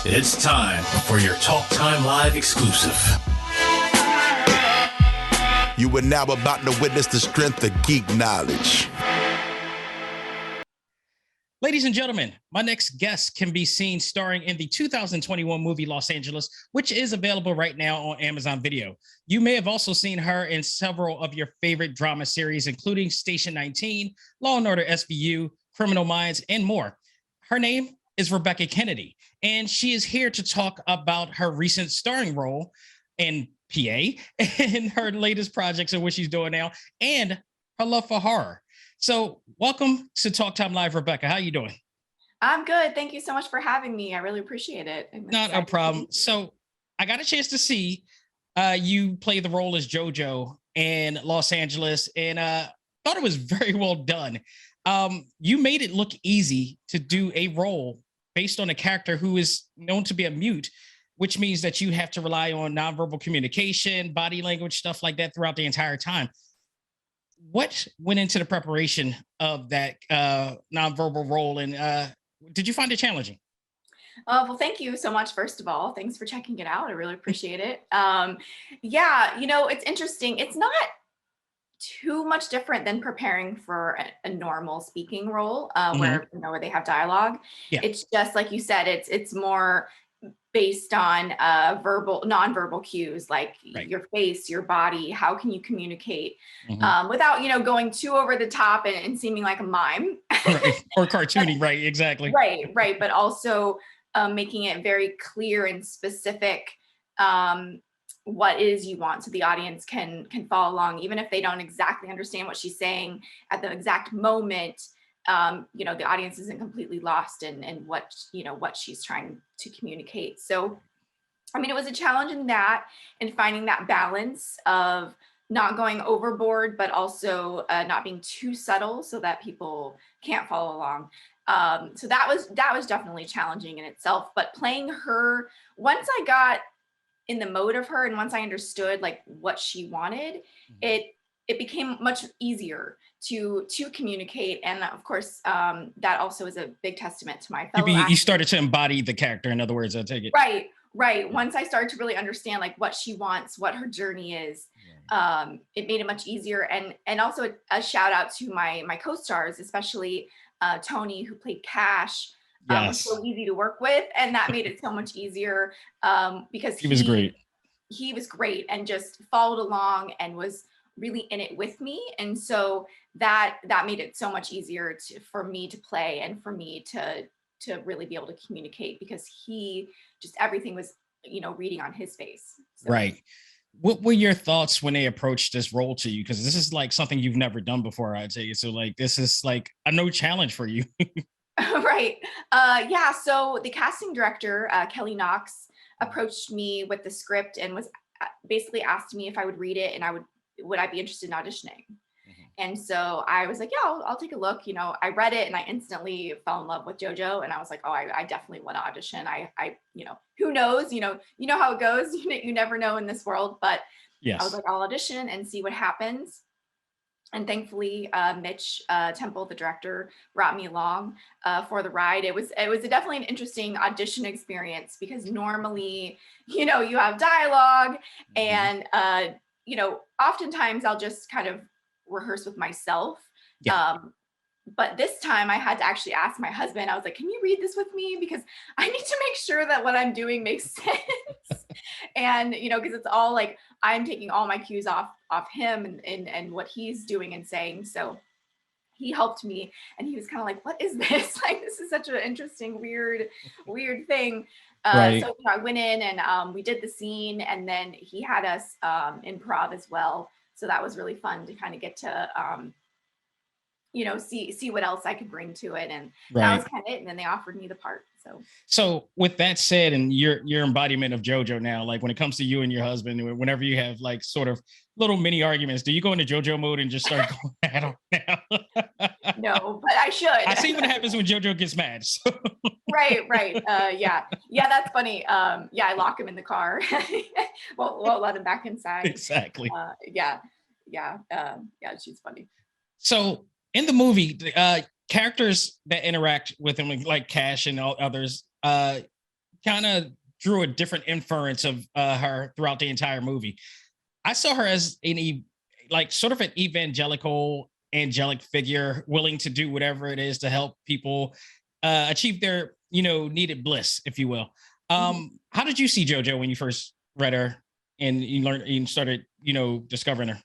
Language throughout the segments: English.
It's time for your Talk Time Live exclusive. You are now about to witness the strength of geek knowledge. Ladies and gentlemen, my next guest can be seen starring in the 2021 movie Los Angeles, which is available right now on Amazon Video. You may have also seen her in several of your favorite drama series, including Station 19, Law & Order SVU, Criminal Minds, and more. Her name is REBEKAH Kennedy, and she is here to talk about her recent starring role in PA and her latest projects and what she's doing now, and her love for horror. So welcome to Talk Time Live, REBEKAH. How you doing? I'm good. Thank you so much for having me. I really appreciate it. Not a problem. So I got a chance to see you play the role as Jojo in Los Angeles, and thought it was very well done. You made it look easy to do a role based on a character who is known to be a mute, which means that you have to rely on nonverbal communication, body language, stuff like that throughout the entire time. What went into the preparation of that nonverbal role, and did you find it challenging? Well, thank you so much, first of all. Thanks for checking it out. I really appreciate it. Yeah, it's interesting. It's not too much different than preparing for a normal speaking role where they have dialogue. Yeah. It's just like you said, it's more based on nonverbal cues, like your face, your body. How can you communicate without going too over the top and seeming like a mime, right. Or cartoony, right? Exactly. Right. But also making it very clear and specific what it is you want, so the audience can follow along, even if they don't exactly understand what she's saying at the exact moment. The audience isn't completely lost in what she's trying to communicate. So, I mean, it was a challenge in that, and finding that balance of not going overboard, but also not being too subtle so that people can't follow along. So that was definitely challenging in itself. But playing her, once I got in the mode of her and once I understood like what she wanted, it became much easier to communicate. And of course, that also is a big testament to my fellow actors. You started to embody the character, in other words, I take it. Right. Once I started to really understand like what she wants, what her journey is, it made it much easier. And also a shout out to my co-stars, especially Tony, who played Cash. Was so easy to work with, and that made it so much easier because he was great. He was great and just followed along and was really in it with me, and so that made it so much easier for me to play and for me to really be able to communicate, because he just, everything was reading on his face. So. Right. What were your thoughts when they approached this role to you? Because this is like something you've never done before, I'd say. So like this is like a no challenge for you. Right. Yeah. So the casting director, Kelly Knox, approached me with the script and was basically asked me if I would read it and would I be interested in auditioning. And so I was like, yeah, I'll take a look. I read it and I instantly fell in love with Jojo, and I was like, oh, I definitely want to audition. I who knows, you know how it goes. You never know in this world, but yes. I was like, I'll audition and see what happens. And thankfully, Mitch Temple, the director, brought me along for the ride. It was definitely an interesting audition experience, because normally, you have dialogue and, oftentimes I'll just kind of rehearse with myself. Yeah. But this time I had to actually ask my husband. I was like, can you read this with me? Because I need to make sure that what I'm doing makes sense. And, because it's all like, I'm taking all my cues off him and what he's doing and saying. So he helped me, and he was kind of like, what is this? Like, this is such an interesting, weird thing. Right. So I went in and we did the scene, and then he had us improv as well. So that was really fun to kind of get to, see what else I could bring to it. And that was kind of it. And then they offered me the part. So with that said, and your embodiment of Jojo now, like when it comes to you and your husband, whenever you have like sort of little mini arguments, do you go into Jojo mode and just start going at him now? No, but I should. I see what happens when Jojo gets mad. So. Right. Yeah, that's funny. Yeah, I lock him in the car. Won't let him back inside. Exactly. Yeah, she's funny. So in the movie, characters that interact with him, like Cash and all others, kind of drew a different inference of her throughout the entire movie. I saw her as like sort of an evangelical, angelic figure, willing to do whatever it is to help people achieve their, needed bliss, if you will. How did you see JoJo when you first read her and you learned and started, discovering her?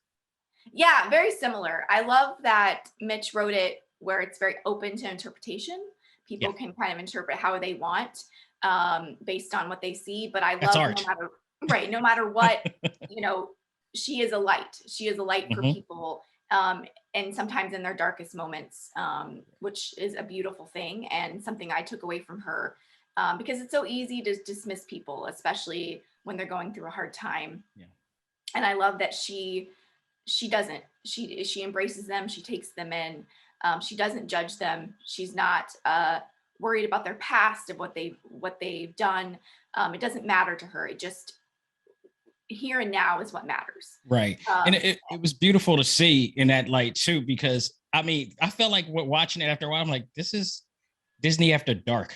Yeah, very similar. I love that Mitch wrote it where it's very open to interpretation. People can kind of interpret how they want based on what they see. But I That's love art. no matter what, she is a light. She is a light for people. And sometimes in their darkest moments, which is a beautiful thing and something I took away from her because it's so easy to dismiss people, especially when they're going through a hard time. Yeah. And I love that she doesn't. She embraces them. She takes them in. She doesn't judge them. She's not worried about their past, of what they've done. It doesn't matter to her. It just here and now is what matters. Right. And it was beautiful to see in that light too, because I mean, I felt like watching it after a while, I'm like, this is Disney after dark.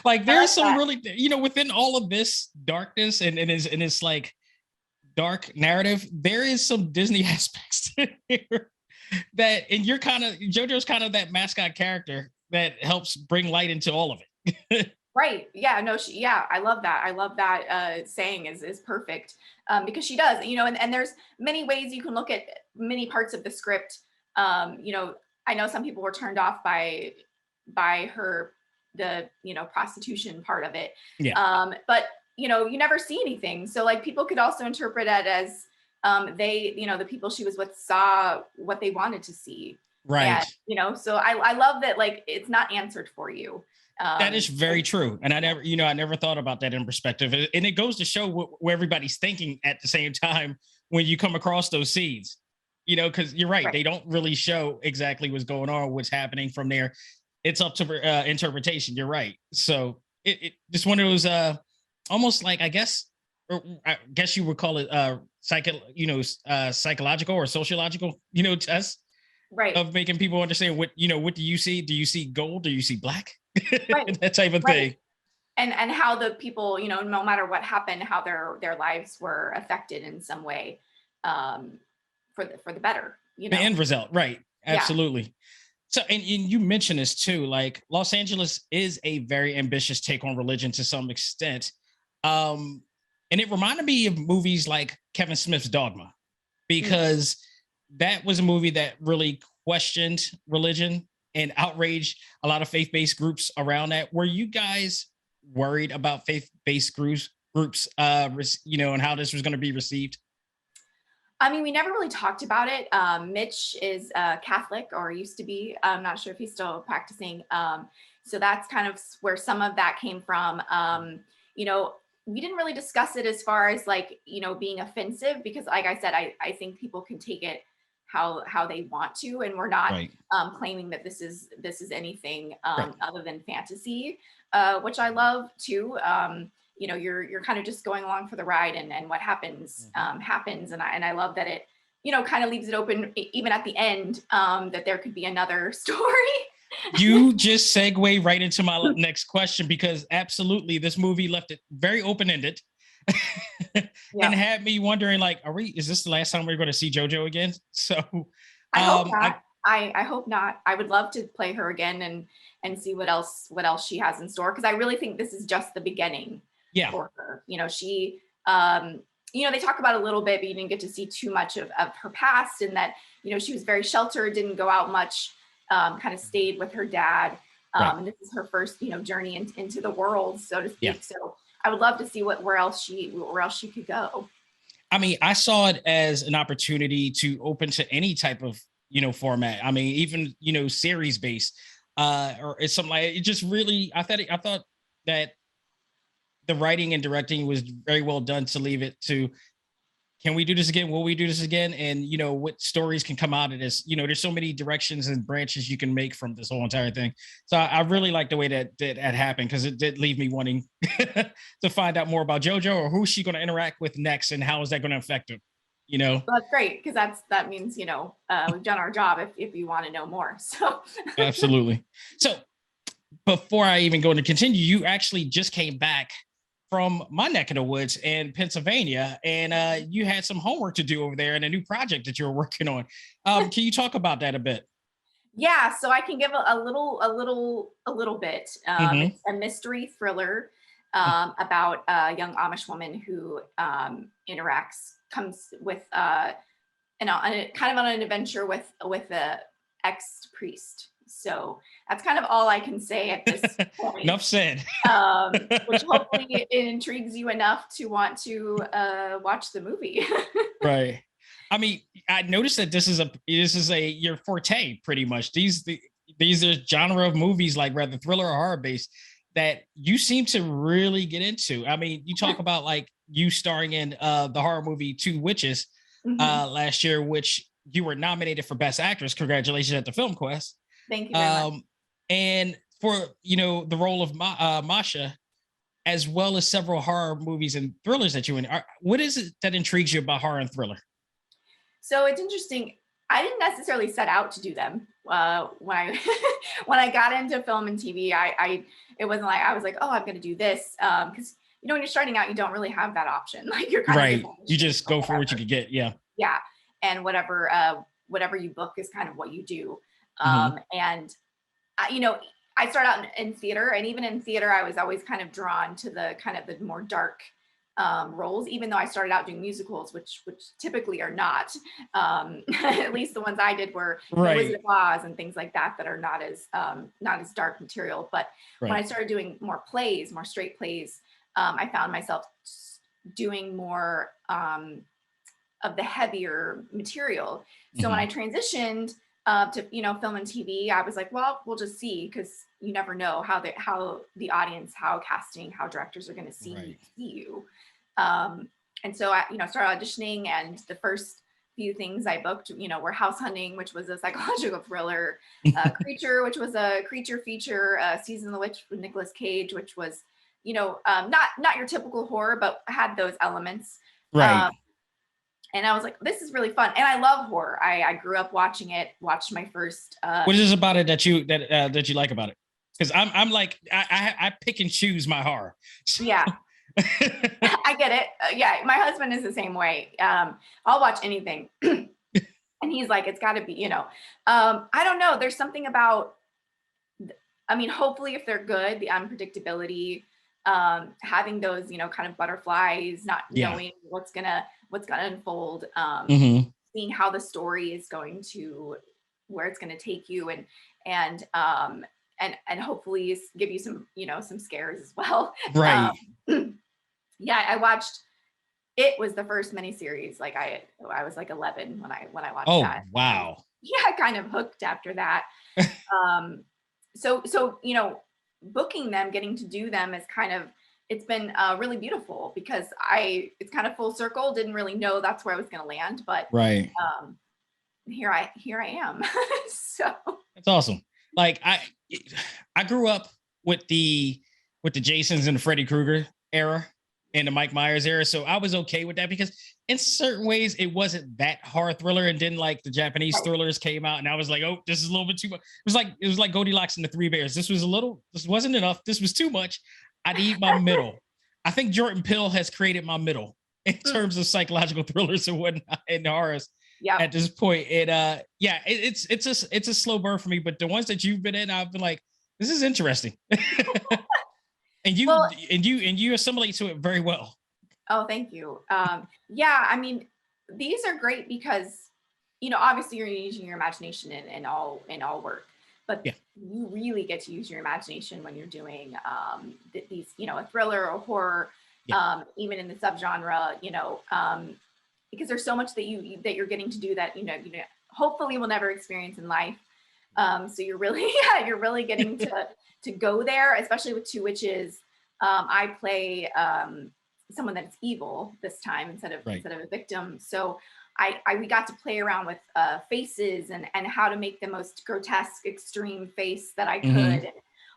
Like there's some really, within all of this darkness and it's like dark narrative, there is some Disney aspects to here that, and you're JoJo's kind of that mascot character that helps bring light into all of it. Right. Yeah. No, I love that. I love that saying is perfect because she does, and there's many ways you can look at many parts of the script. I know some people were turned off by her, the, prostitution part of it. Yeah. But, you never see anything. So like people could also interpret it as they, the people she was with saw what they wanted to see. Right. And, so I love that, like, it's not answered for you. That is very true. And I never thought about that in perspective. And it goes to show where everybody's thinking at the same time when you come across those scenes, because you're right. They don't really show exactly what's going on, what's happening from there. It's up to interpretation. You're right. So it just one of those almost like, I guess you would call it psychological or sociological, tests. Right. Of making people understand what do you see? Do you see gold? Do you see black? Right. That type of thing. And how the people, no matter what happened, how their lives were affected in some way for the better. The end result, right? Absolutely. Yeah. So, and you mentioned this too. Like Los Angeles is a very ambitious take on religion to some extent, and it reminded me of movies like Kevin Smith's Dogma, because that was a movie that really questioned religion and outraged a lot of faith-based groups around that. Were you guys worried about faith-based groups, and how this was going to be received? I mean, we never really talked about it. Mitch is Catholic, or used to be. I'm not sure if he's still practicing. So that's kind of where some of that came from. We didn't really discuss it as far as like, being offensive, because like I said, I think people can take it how they want to, and we're not claiming that this is anything other than fantasy, which I love too. You're kind of just going along for the ride, and what happens happens, and I love that it kind of leaves it open even at the end, that there could be another story. You just segue right into my next question, because absolutely this movie left it very open-ended. And had me wondering, like, is this the last time we're going to see JoJo again? So I hope not. I hope not. I would love to play her again and see what else she has in store, because I really think this is just the beginning for her. She they talk about a little bit, but you didn't get to see too much of her past, and that she was very sheltered, didn't go out much, kind of stayed with her dad, and this is her first journey into the world, so to speak. So I would love to see where else she could go. I mean, I saw it as an opportunity to open to any type of, format. I mean, even, series based, or it's something like it. Just really, I thought that the writing and directing was very well done to leave it to, can we do this again? Will we do this again? And, what stories can come out of this? There's so many directions and branches you can make from this whole entire thing. So I really like the way that happened, because it did leave me wanting to find out more about JoJo, or who's she going to interact with next, and how is that going to affect her? Well, that's great, because that means, we've done our job if you want to know more. So absolutely. So before I even go to continue, you actually just came back from my neck of the woods in Pennsylvania, and you had some homework to do over there and a new project that you're working on. Can you talk about that a bit? Yeah, so I can give a little bit. Mm-hmm. It's a mystery thriller about a young Amish woman who comes with kind of on an adventure with a ex priest. So that's kind of all I can say at this point. Enough said. Which hopefully it intrigues you enough to want to watch the movie. Right. I mean, I noticed that this is a your forte pretty much. These are genre of movies, like rather thriller or horror based, that you seem to really get into. I mean, you talk about like you starring in the horror movie Two Witches last year, which you were nominated for Best Actress. Congratulations at the Film Quest. Thank you very much. And for the role of Masha, as well as several horror movies and thrillers that you're in. What is it that intrigues you about horror and thriller? So it's interesting. I didn't necessarily set out to do them. When I when I got into film and TV, it wasn't like I was like, oh, I'm going to do this, because when you're starting out, you don't really have that option. Like you're kind right. of You just go for what you could get. Yeah. Yeah, and whatever you book is kind of what you do. And I started out in theater, and even in theater, I was always kind of drawn to the more dark roles, even though I started out doing musicals, which typically are not. At least the ones I did were Wizard of Oz and things like that are not as dark material. But when I started doing more plays, more straight plays, I found myself doing more of the heavier material. So when I transitioned to film and TV, I was like, well, we'll just see, because you never know how the audience, how casting, how directors are going to see you. And so I started auditioning, and the first few things I booked were House Hunting, which was a psychological thriller, Creature, which was a creature feature, Season of the Witch with Nicolas Cage, which was not your typical horror, but had those elements. And I was like, this is really fun. And I love horror. I grew up watching it, watched my first. What is it about it that you like about it? Because I'm like, I pick and choose my horror. Yeah. I get it. Yeah. My husband is the same way. I'll watch anything. And he's like, it's gotta be, I don't know. There's something about, hopefully if they're good, the unpredictability, having those, kind of butterflies, not knowing what's gonna unfold, seeing how the story is going to, where it's going to take you, and hopefully give you some, some scares as well. Right. Yeah, I watched. It was the first miniseries. Like I was like 11 when I watched that. Oh wow. Yeah, I kind of hooked after that. So booking them, getting to do them is kind of, it's been really beautiful, because it's kind of full circle. Didn't really know that's where I was going to land, but here I am. So that's awesome. Like I grew up with the Jasons and the Freddy Krueger era and the Mike Myers era, so I was okay with that, because in certain ways it wasn't that horror thriller, and then like the Japanese thrillers came out, and I was like, oh, this is a little bit too much. It was like Goldilocks and the Three Bears. This wasn't enough. This was too much. I need my middle. I think Jordan Peele has created my middle in terms of psychological thrillers and whatnot and horrors. Yeah. At this point, it's a slow burn for me. But the ones that you've been in, I've been like, this is interesting. and you assimilate to it very well. Oh, thank you. These are great because, obviously you're using your imagination in all work. But you really get to use your imagination when you're doing these, a thriller or horror, even in the subgenre, because there's so much that you're getting to do that, hopefully will never experience in life. So you're really getting to go there, especially with Two Witches. I play someone that's evil this time instead of a victim. So we got to play around with faces and how to make the most grotesque, extreme face that I could, and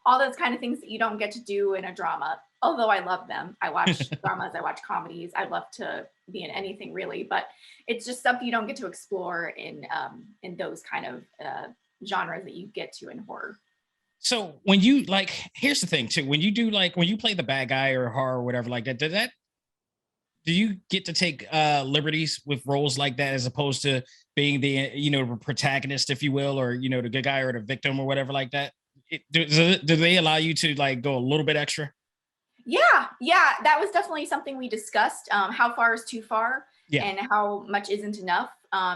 all those kind of things that you don't get to do in a drama. Although I love them, I watch dramas, I watch comedies. I'd love to be in anything really, but it's just something you don't get to explore in those kind of genres that you get to in horror. So when you like, here's the thing too. When you do like when you play the bad guy or horror or whatever like that, do you get to take liberties with roles like that as opposed to being the protagonist, if you will, or the good guy or the victim or whatever like that? Do they allow you to like go a little bit extra? Yeah, yeah, that was definitely something we discussed. How far is too far, Yeah. and how much isn't enough?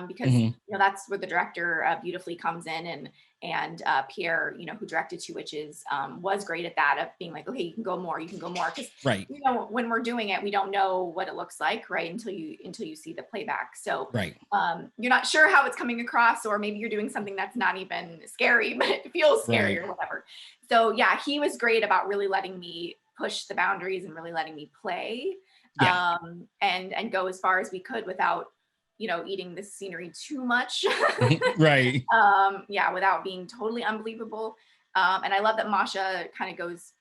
Because Hmm. that's where the director beautifully comes in, and Pierre, who directed Two Witches, was great at that, of being like, okay, you can go more, you can go more, because Right. when we're doing it, we don't know what it looks like, right, until you see the playback. So Right. you're not sure how it's coming across, or maybe you're doing something that's not even scary, but it feels scary Right. or whatever. So yeah, he was great about really letting me push the boundaries and really letting me play, Yeah. and go as far as we could without eating the scenery too much. Right. Yeah, without being totally unbelievable. And I love that Masha kind of goes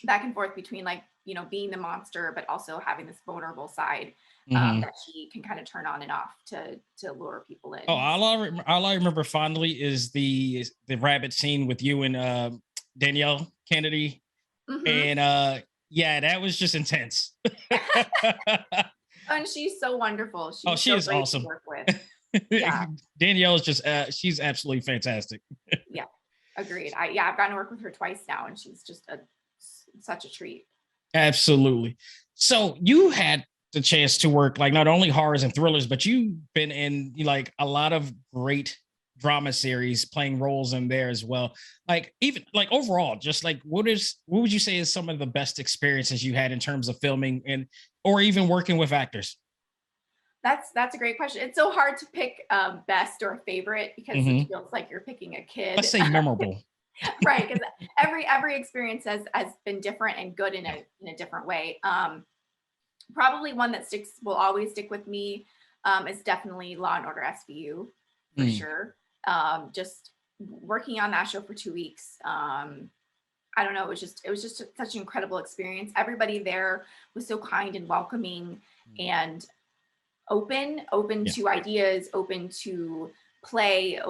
back and forth between, like, being the monster, but also having this vulnerable side, Hmm. that she can kind of turn on and off to lure people Oh, in. all I remember fondly is the rabbit scene with you and Danielle Kennedy, Hmm. and yeah, that was just intense. And she's so wonderful. Oh, She's she so is great to awesome. work with. Yeah, Danielle is just she's absolutely fantastic. yeah, agreed. I've gotten to work with her twice now, and she's just such a treat. Absolutely. So you had the chance to work like not only horrors and thrillers, but you've been in like a lot of great drama series, playing roles in there as well. Like even like overall, just like what would you say is some of the best experiences you had in terms of filming and or even working with actors? That's a great question. It's so hard to pick best or favorite, because it Hmm. feels like you're picking a Let's kid. say memorable. Right, because every experience has been different and good in Yeah. a different way. Probably one that will always stick with me, is definitely Law and Order SVU, for Mm. sure. Just working on that show for 2 weeks. I don't know, it was just such an incredible experience. Everybody there was so kind and welcoming, and open Yeah. to ideas, open to play.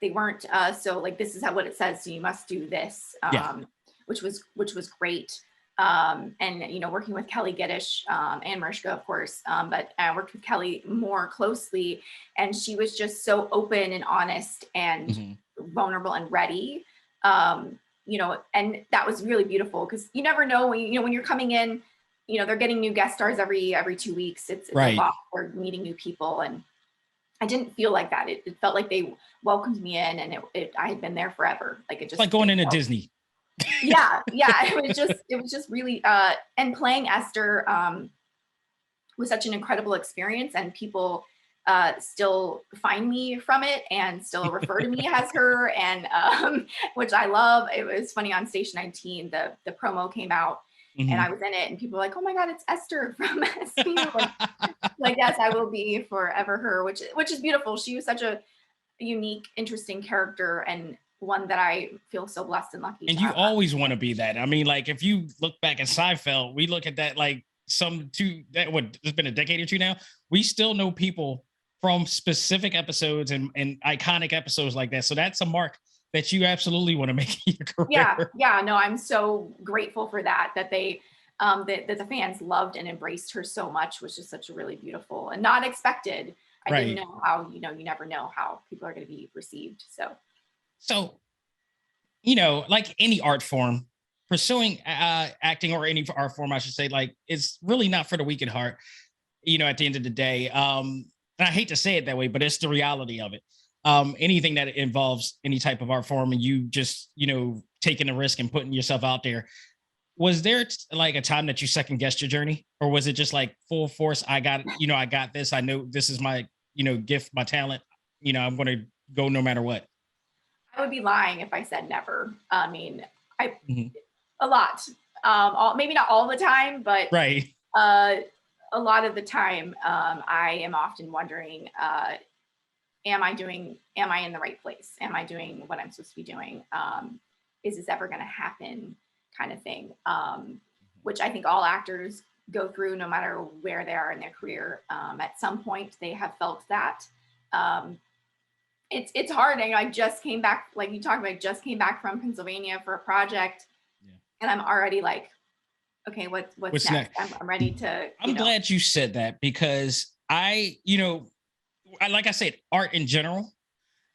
They weren't so like, this is what it says, so you must do this, Yeah. which was great. And working with Kelly Geddish, and Mariska, of course, but I worked with Kelly more closely, and she was just so open and honest and Hmm. vulnerable and ready. And that was really beautiful, because you never know when you're coming in. They're getting new guest stars every 2 weeks. It's a Right. lot. We're meeting new people, and I didn't feel like that. It felt like they welcomed me in, and I had been there forever. Like, It's like going into Disney. yeah. It was just really, and playing Esther, was such an incredible experience, and people still find me from it and still refer to me as her, and which I love. It was funny, on Station 19, the promo came out, and Hmm. I was in it, and people were like, "Oh my God, it's Esther from SVU!" And like, yes, I will be forever her, which is beautiful. She was such a unique, interesting character, and one that I feel so blessed and lucky to And you have. always want to be that. I mean, like if you look back at Seinfeld, we look at that like some two that what it's been a decade or two now. We still know people from specific episodes and iconic episodes like that. So that's a mark that you absolutely want to make in your Yeah, career. yeah, no, I'm so grateful for that they that the fans loved and embraced her so much, which is such a really beautiful and not expected. I didn't Right. know how, you never know how people are going to be received. So So, like any art form, pursuing acting or any art form, I should say, like it's really not for the weak at heart, at the end of the day. And I hate to say it that way, but it's the reality of it. Anything that involves any type of art form and you just, taking a risk and putting yourself out there. Was there like a time that you second guessed your journey, or was it just like full force? I got this. I know this is my, gift, my talent. I'm going to go no matter what. I would be lying if I said never. I mean, I Mhm. a lot, maybe not all the time, but Right. uh, a lot of the time, I am often wondering, am I in the right place? Am I doing what I'm supposed to be doing? Is this ever going to happen, kind of thing? Which I think all actors go through, no matter where they are in their career. At some point they have felt that. Um, it's hard. And I just came back, like you talked about, I just came back from Pennsylvania for a project, and I'm already like, okay, what's next? I'm ready to. I'm glad you said that, because I like I said, art in general,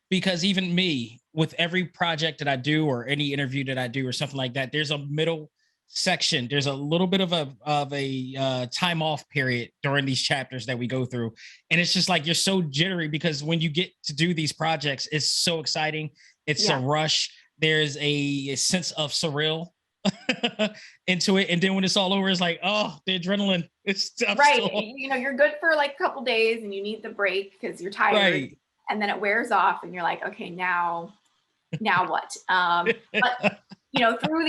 because even me, with every project that I do or any interview that I do or something like that, there's a middle section. There's a little bit of a time off period during these chapters that we go through. And it's just like, you're so jittery, because when you get to do these projects, it's so exciting. It's a rush. There's a sense of surreal into it. And then when it's all over, it's like, oh, the adrenaline is right. You're good for like a couple days and you need the break because you're tired. Right. And then it wears off and you're like, okay, now what? But through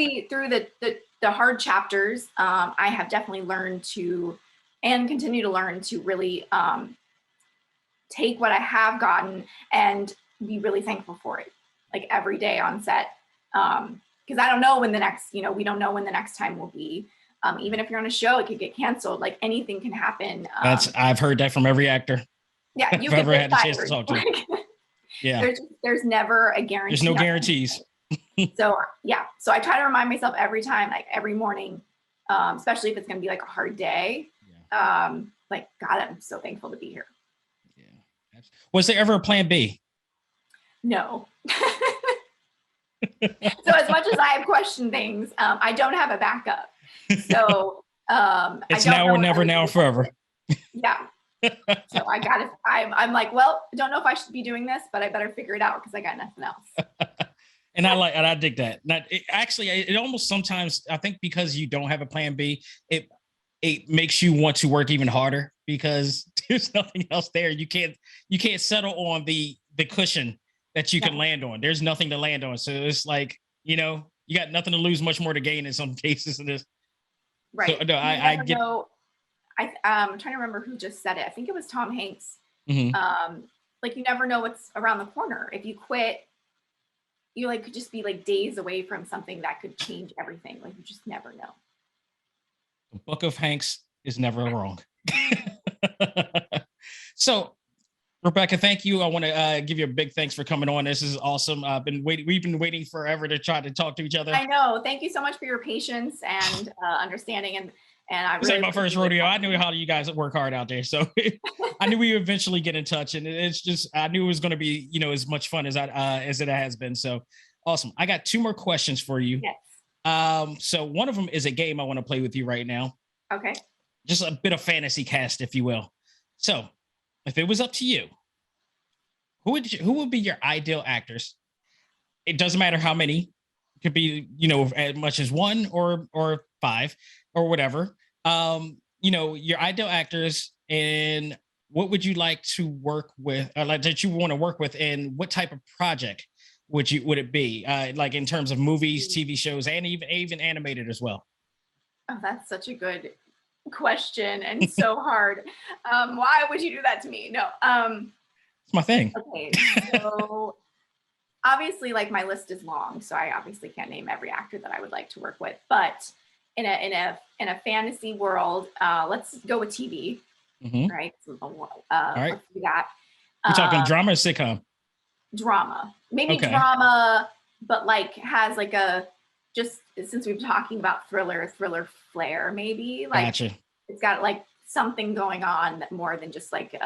the hard chapters, I have definitely learned to, and continue to learn to, really take what I have gotten and be really thankful for it, like every day on set. Because I don't know when the next, we don't know when the next time will be. Even if you're on a show, it could get canceled. Like anything can happen. I've heard that from every actor. Yeah, you I've ever had a chance to talk to. Yeah, there's never a guarantee. There's no guarantees. So I try to remind myself every time, like every morning, especially if it's going to be like a hard day. Like, God, I'm so thankful to be here. Yeah. Was there ever a plan B? No. So as much as I have questioned things, I don't have a backup. So it's now or never, now or forever. Yeah. So I'm like, well, I don't know if I should be doing this, but I better figure it out because I got nothing else. And I dig that. It almost sometimes, I think, because you don't have a plan B, it makes you want to work even harder, because there's nothing else there. You can't settle on the cushion that you can land on. There's nothing to land on. So it's like, you got nothing to lose, much more to gain in some cases of this. Right. So, no, I get. I'm trying to remember who just said it. I think it was Tom Hanks. Mm-hmm. Like, you never know what's around the corner. If you quit, you could just be like days away from something that could change everything. Like, you just never know. The Book of Hanks is never wrong. So, Rebekah, thank you. I want to give you a big thanks for coming on. This is awesome. We've been waiting forever to try to talk to each other. I know. Thank you so much for your patience and understanding. And I really, like my first rodeo. I knew how you guys work hard out there, so I knew we would eventually get in touch. And it's just, I knew it was going to be, as much fun as it has been. So awesome. I got 2 more questions for you. Yes. So one of them is a game I want to play with you right now. Okay. Just a bit of fantasy cast, if you will. So, if it was up to you, who would be your ideal actors? It doesn't matter how many. It could be, as much as 1 or 5 or whatever. Your ideal actors, and what would you like to work with, like that you want to work with, and what type of project would it be? Like in terms of movies, TV shows, and even animated as well. Oh, that's such a good question and so hard. Why would you do that to me? No. It's my thing. Okay, so obviously, like, my list is long, so I obviously can't name every actor that I would like to work with. But in a fantasy world, let's go with TV, right? All right. Let's do that. We're talking drama or sitcom? Drama, maybe drama, but like has like just since we've been talking about thriller flair, maybe like gotcha. It's got like something going on more than just like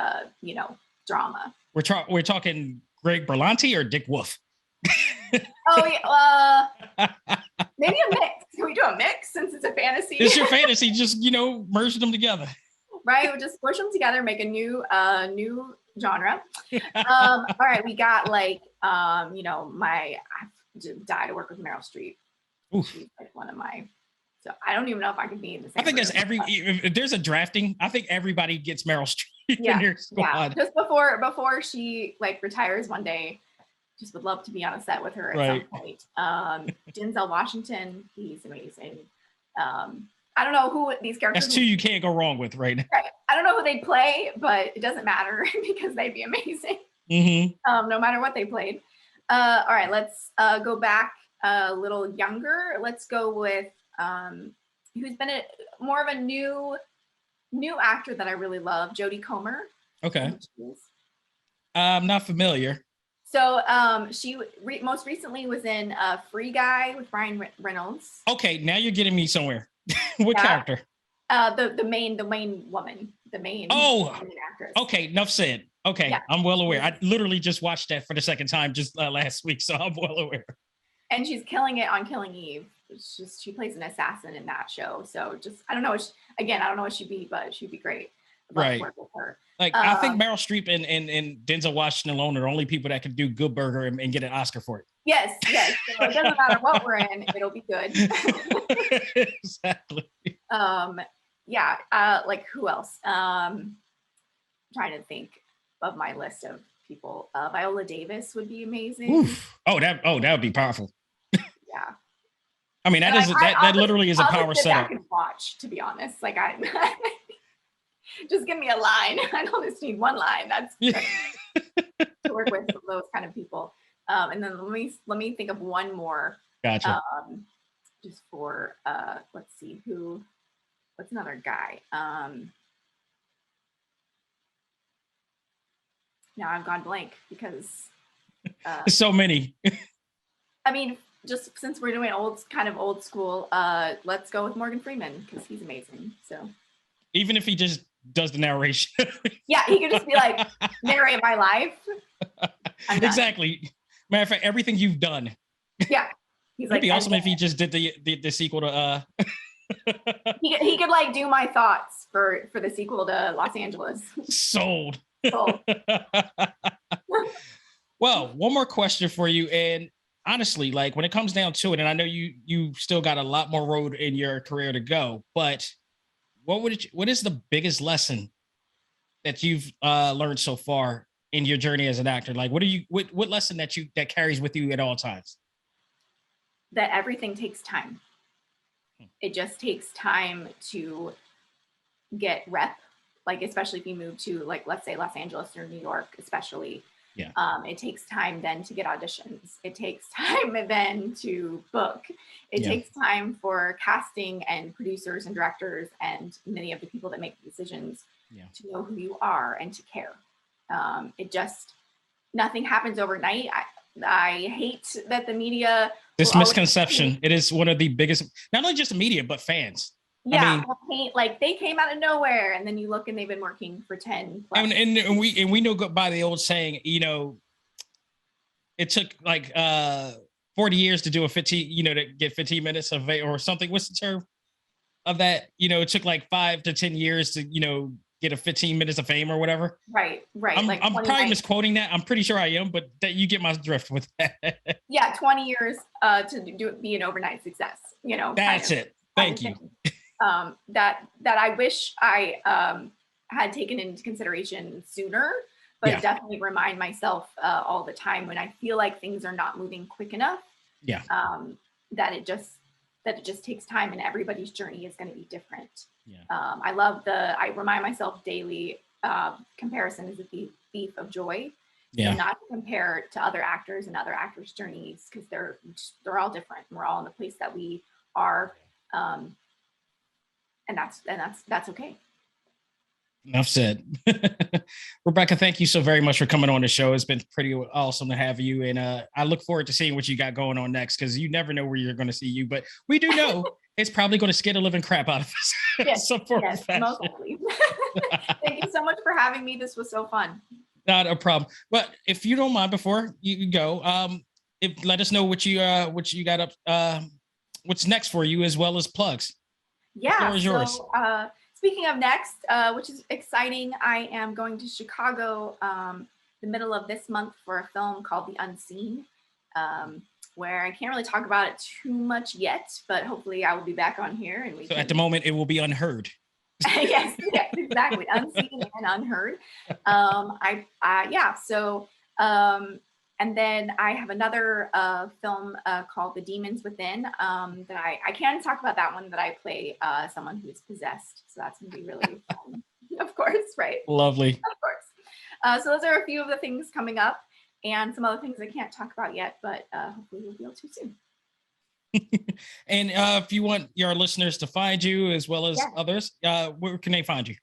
drama. We're talking Greg Berlanti or Dick Wolf? Oh yeah, maybe a mix. Can we do a mix since it's a fantasy? It's your fantasy, just merge them together. Right, we'll just push them together, make a new genre. All right, we got like I died to work with Meryl Streep. Oof. She's like one of my. So I don't even know if I could be in the same. I think if there's a drafting, I think everybody gets Meryl Streep in your squad. Yeah. Just before she like retires one day, just would love to be on a set with her at some point. Denzel Washington, he's amazing. I don't know who these characters. That's 2 you can't go wrong with right now. Right. I don't know who they'd play, but it doesn't matter because they'd be amazing. Mm-hmm. No matter what they played. All right, let's go back a little younger. Let's go with who's been more of a new actor that I really love, Jodie Comer. Okay. I'm not familiar. So she most recently was in Free Guy with Ryan Reynolds. Okay, now you're getting me somewhere. What character? The main woman, the main actress. Okay, enough said. Okay, yeah. I'm well aware. I literally just watched that for the second time just last week, so I'm well aware. And she's killing it on Killing Eve. It's just she plays an assassin in that show. So just I don't know what she'd be, but she'd be great. Right. Work with her. Like I think Meryl Streep and Denzel Washington alone are the only people that can do Good Burger and get an Oscar for it. Yes. So it doesn't matter what we're in, it'll be good. Exactly. Like who else? Trying to think of my list of people. Viola Davis would be amazing. Oof. That would be powerful. Yeah. I mean, that literally is a power setup. Back and watch, to be honest. Like I just give me a line. I don't just need one line. That's to work with those kind of people. And then let me think of one more. Gotcha. Just for let's see what's another guy. Now I've gone blank because so many. I mean, just since we're doing old school, let's go with Morgan Freeman because he's amazing. So even if he just does the narration. Yeah, he could just be like, narrate my life. Exactly. Matter of fact, everything you've done. Yeah. He's It'd be awesome if he just did the sequel to he could like do my thoughts for the sequel to Los Angeles. Sold. Well, one more question for you. And honestly, like when it comes down to it, and I know you still got a lot more road in your career to go, but what is the biggest lesson that you've learned so far in your journey as an actor? Like, what lesson that carries with you at all times? That everything takes time. It just takes time to get rep, like especially if you move to like, let's say Los Angeles or New York, especially. Yeah. It takes time then to get auditions. It takes time then to book. It takes time for casting and producers and directors and many of the people that make the decisions to know who you are and to care. Nothing happens overnight. I hate that the media. This misconception. It is one of the biggest, not only just the media, but fans. Yeah, I mean, like they came out of nowhere, and then you look and they've been working for 10 plus. And we know by the old saying, it took like 40 years to do a 15, to get 15 minutes of or something. What's the term of that? It took like 5 to 10 years to get a 15 minutes of fame or whatever. Right. I'm probably misquoting that. I'm pretty sure I am, but that you get my drift with that. Yeah, 20 years to be an overnight success. That's it. Thank you. That I wish I had taken into consideration sooner, but definitely remind myself all the time when I feel like things are not moving quick enough. Yeah. That it just takes time, and everybody's journey is going to be different. Yeah. I remind myself daily, comparison is the thief of joy. Yeah. So not to compare to other actors and other actors' journeys, because they're all different. We're all in the place that we are. And that's okay. Enough said. Rebekah, thank you so very much for coming on the show. It's been pretty awesome to have you. And I look forward to seeing what you got going on next, because you never know where you're going to see you. But we do know it's probably going to scare the living crap out of us. Yes, most likely. Thank you so much for having me. This was so fun. Not a problem. But if you don't mind, before you go, let us know what you got up, what's next for you, as well as plugs. Yeah. So speaking of next, which is exciting, I am going to Chicago the middle of this month for a film called The Unseen, where I can't really talk about it too much yet, but hopefully I will be back on here. And at the moment, it will be unheard. yes, exactly. Unseen and unheard. And then I have another film called The Demons Within that I can talk about that one, that I play someone who's possessed. So that's going to be really fun, of course, right? Lovely. Of course. So those are a few of the things coming up, and some other things I can't talk about yet, but hopefully we'll be able to soon. And if you want your listeners to find you as well as others, where can they find you?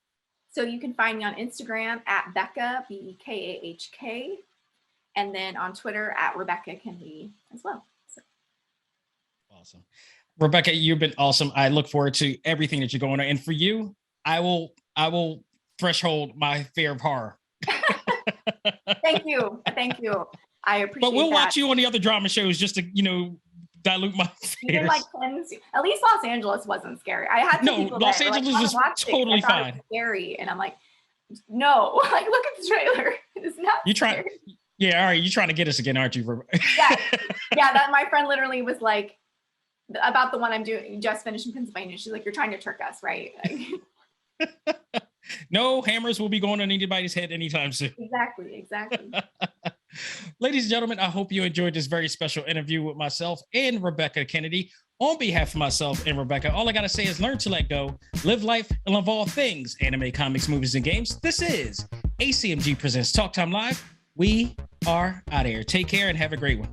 So you can find me on Instagram at Bekah, BEKAHK. and then on Twitter at Rebekah Kennedy as well. So. Awesome. Rebekah, you've been awesome. I look forward to everything that you're going on. And for you, I will threshold my fear of horror. Thank you. I appreciate But we'll that. watch you on the other drama shows just to, dilute my fears. Even like cleanse. At least Los Angeles wasn't scary. I had some people Los that were Angeles like, was totally fine. It was scary, and I'm like, no, like look at the trailer. It's not. You trying? scary. Yeah, all right. You're trying to get us again, aren't you? Yeah. That my friend literally was like about the one I'm doing just finished in Pennsylvania. She's like, you're trying to trick us, right? Like, no hammers will be going on anybody's head anytime soon. Exactly. Ladies and gentlemen, I hope you enjoyed this very special interview with myself and Rebekah Kennedy. On behalf of myself and Rebekah, all I got to say is learn to let go, live life, and love all things anime, comics, movies, and games. This is ACMG Presents Talk Time Live. We are out of here. Take care and have a great one.